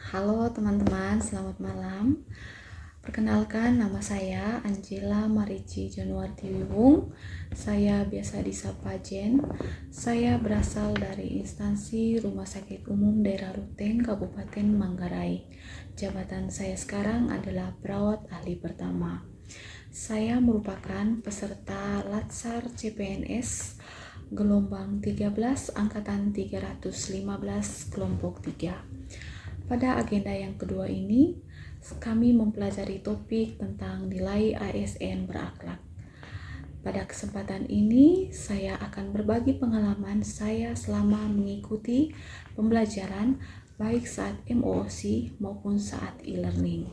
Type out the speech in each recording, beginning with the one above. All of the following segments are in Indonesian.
Halo teman-teman, selamat malam. Perkenalkan, nama saya Angela Marici Januarti Wiwung. Saya biasa disapa Jen. Saya berasal dari instansi Rumah Sakit Umum Daerah Ruteng, Kabupaten Manggarai. Jabatan saya sekarang adalah perawat ahli pertama. Saya merupakan peserta Latsar CPNS gelombang 13 angkatan 315 kelompok 3. Pada agenda yang kedua ini, kami mempelajari topik tentang nilai ASN berakhlak. Pada kesempatan ini, saya akan berbagi pengalaman saya selama mengikuti pembelajaran baik saat MOOC maupun saat e-learning.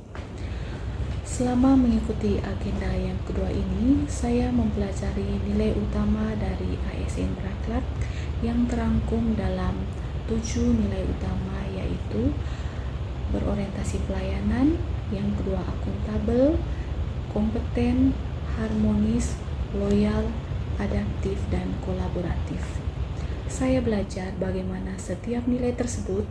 Selama mengikuti agenda yang kedua ini, saya mempelajari nilai utama dari ASN berakhlak yang terangkum dalam 7 nilai utama, yaitu berorientasi pelayanan, yang kedua akuntabel, kompeten, harmonis, loyal, adaptif, dan kolaboratif. Saya belajar bagaimana setiap nilai tersebut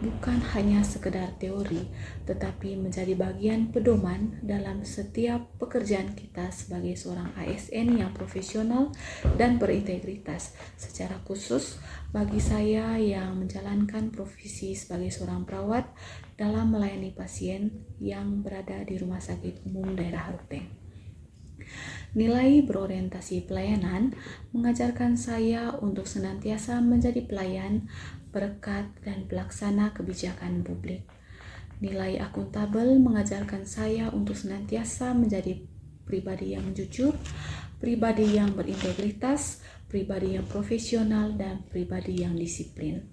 bukan hanya sekedar teori, tetapi menjadi bagian pedoman dalam setiap pekerjaan kita sebagai seorang ASN yang profesional dan berintegritas. Secara khusus, bagi saya yang menjalankan profesi sebagai seorang perawat dalam melayani pasien yang berada di Rumah Sakit Umum Daerah Ruteng. Nilai berorientasi pelayanan mengajarkan saya untuk senantiasa menjadi pelayan, perekat, dan pelaksana kebijakan publik. Nilai akuntabel mengajarkan saya untuk senantiasa menjadi pribadi yang jujur, pribadi yang berintegritas, pribadi yang profesional, dan pribadi yang disiplin.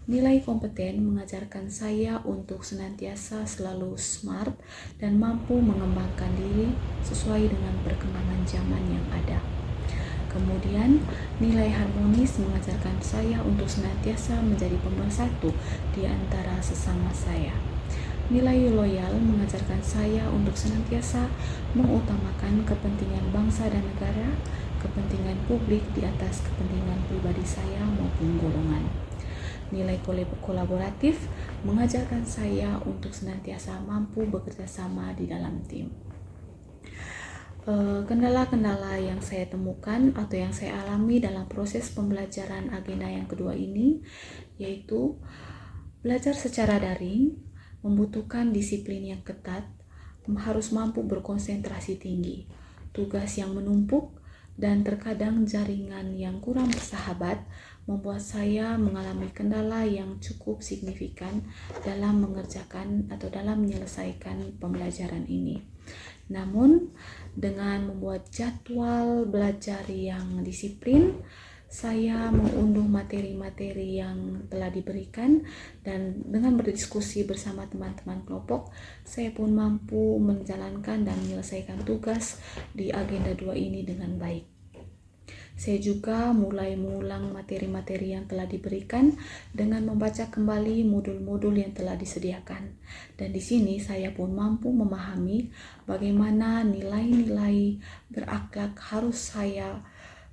Nilai kompeten mengajarkan saya untuk senantiasa selalu smart dan mampu mengembangkan diri sesuai dengan perkembangan zaman yang ada. Kemudian, nilai harmonis mengajarkan saya untuk senantiasa menjadi pemersatu di antara sesama saya. Nilai loyal mengajarkan saya untuk senantiasa mengutamakan kepentingan bangsa dan negara, kepentingan publik di atas kepentingan pribadi saya maupun golongan. Nilai kolaboratif mengajarkan saya untuk senantiasa mampu bekerja sama di dalam tim. Kendala-kendala yang saya temukan atau yang saya alami dalam proses pembelajaran agenda yang kedua ini, yaitu belajar secara daring, membutuhkan disiplin yang ketat, harus mampu berkonsentrasi tinggi, tugas yang menumpuk, dan terkadang jaringan yang kurang bersahabat membuat saya mengalami kendala yang cukup signifikan dalam mengerjakan atau dalam menyelesaikan pembelajaran ini. Namun, dengan membuat jadwal belajar yang disiplin, saya mengunduh materi-materi yang telah diberikan, dan dengan berdiskusi bersama teman-teman kelompok, saya pun mampu menjalankan dan menyelesaikan tugas di agenda 2 ini dengan baik. Saya juga mulai mengulang materi-materi yang telah diberikan dengan membaca kembali modul-modul yang telah disediakan. Dan di sini saya pun mampu memahami bagaimana nilai-nilai berakhlak harus saya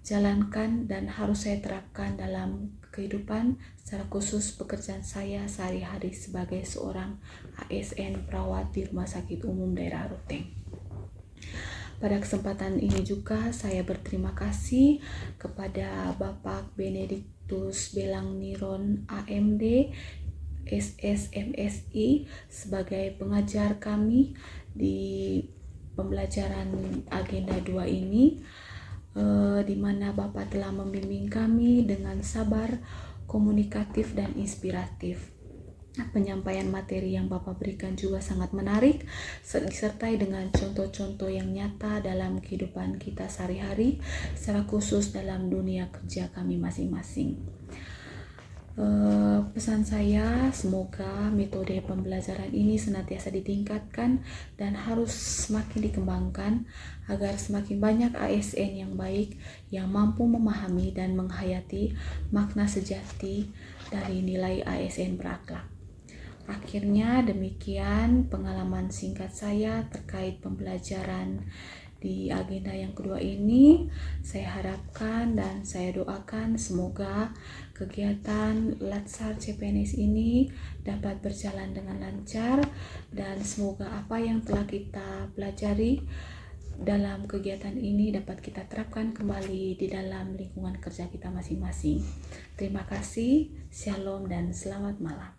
jalankan dan harus saya terapkan dalam kehidupan, secara khusus pekerjaan saya sehari-hari sebagai seorang ASN perawat di Rumah Sakit Umum Daerah Ruteng. Pada kesempatan ini juga saya berterima kasih kepada Bapak Benediktus Belang Niron AMD SSMSI sebagai pengajar kami di pembelajaran agenda 2 ini, di mana Bapak telah membimbing kami dengan sabar, komunikatif, dan inspiratif. Penyampaian materi yang Bapak berikan juga sangat menarik, disertai dengan contoh-contoh yang nyata dalam kehidupan kita sehari-hari, secara khusus dalam dunia kerja kami masing-masing. Pesan saya, semoga metode pembelajaran ini senantiasa ditingkatkan dan harus semakin dikembangkan agar semakin banyak ASN yang baik yang mampu memahami dan menghayati makna sejati dari nilai ASN berakhlak. Akhirnya demikian pengalaman singkat saya terkait pembelajaran Di agenda yang kedua ini, saya harapkan dan saya doakan semoga kegiatan Latsar CPNS ini dapat berjalan dengan lancar dan semoga apa yang telah kita pelajari dalam kegiatan ini dapat kita terapkan kembali di dalam lingkungan kerja kita masing-masing. Terima kasih, shalom dan selamat malam.